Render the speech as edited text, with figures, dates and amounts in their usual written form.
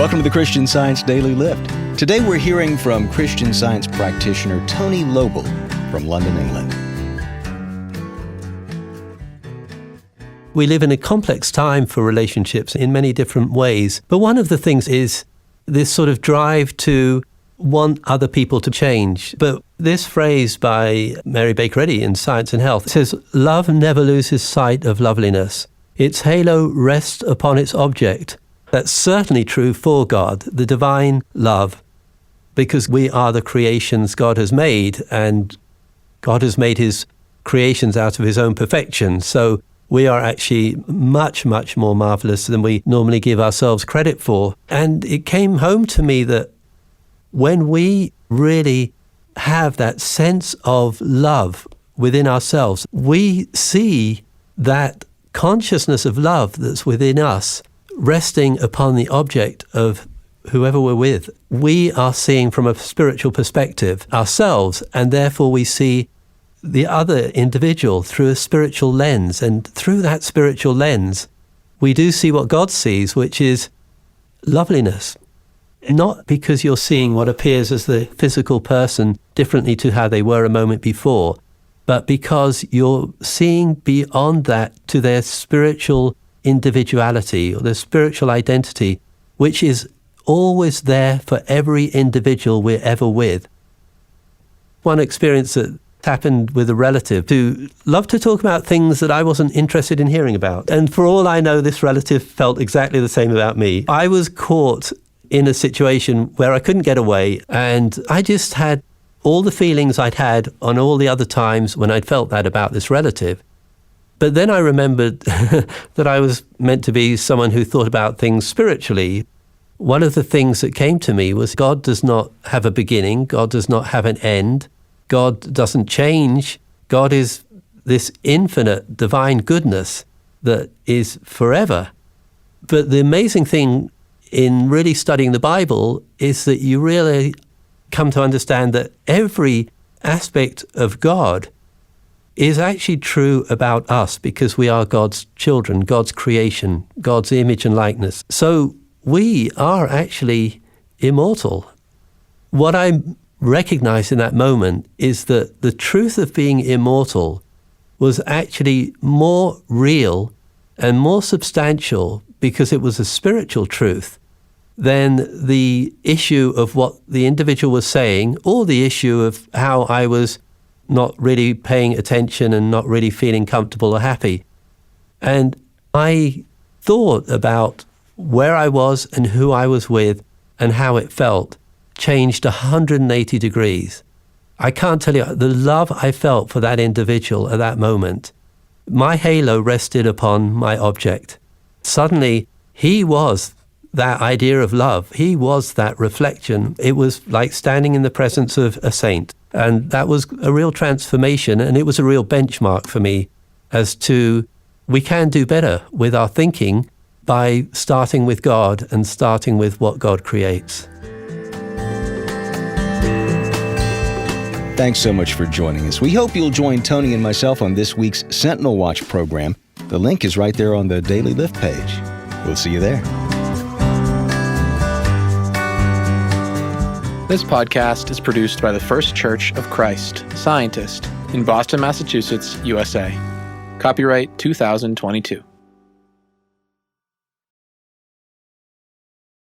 Welcome to the Christian Science Daily Lift. Today we're hearing from Christian Science practitioner Tony Lobel from London, England. We live in a complex time for relationships in many different ways, but one of the things is this sort of drive to want other people to change. But this phrase by Mary Baker Eddy in Science and Health says, "Love never loses sight of loveliness. Its halo rests upon its object." That's certainly true for God, the divine love, because we are the creations God has made, and God has made his creations out of his own perfection. So we are actually much, much more marvelous than we normally give ourselves credit for. And it came home to me that when we really have that sense of love within ourselves, we see that consciousness of love that's within us resting upon the object of whoever we're with. We are seeing from a spiritual perspective ourselves, and therefore we see the other individual through a spiritual lens. And through that spiritual lens, we do see what God sees, which is loveliness. Not because you're seeing what appears as the physical person differently to how they were a moment before, but because you're seeing beyond that to their spiritual individuality or their spiritual identity, which is always there for every individual we're ever with. One experience that happened with a relative who loved to talk about things that I wasn't interested in hearing about. And for all I know, this relative felt exactly the same about me. I was caught in a situation where I couldn't get away, and I just had all the feelings I'd had on all the other times when I'd felt that about this relative. But then I remembered that I was meant to be someone who thought about things spiritually. One of the things that came to me was God does not have a beginning, God does not have an end, God doesn't change. God is this infinite divine goodness that is forever. But the amazing thing in really studying the Bible is that you really come to understand that every aspect of God is actually true about us because we are God's children, God's creation, God's image and likeness. So we are actually immortal. What I recognized in that moment is that the truth of being immortal was actually more real and more substantial because it was a spiritual truth than the issue of what the individual was saying or the issue of how I was not really paying attention and not really feeling comfortable or happy. And I thought about where I was and who I was with and how it felt changed 180 degrees. I can't tell you the love I felt for that individual at that moment. My halo rested upon my object. Suddenly, he was that idea of love. He was that reflection. It was like standing in the presence of a saint. And that was a real transformation, and it was a real benchmark for me as to we can do better with our thinking by starting with God and starting with what God creates. Thanks so much for joining us. We hope you'll join Tony and myself on this week's Sentinel Watch program. The link is right there on the Daily Lift page. We'll see you there. This podcast is produced by the First Church of Christ, Scientist, in Boston, Massachusetts, USA. Copyright 2022.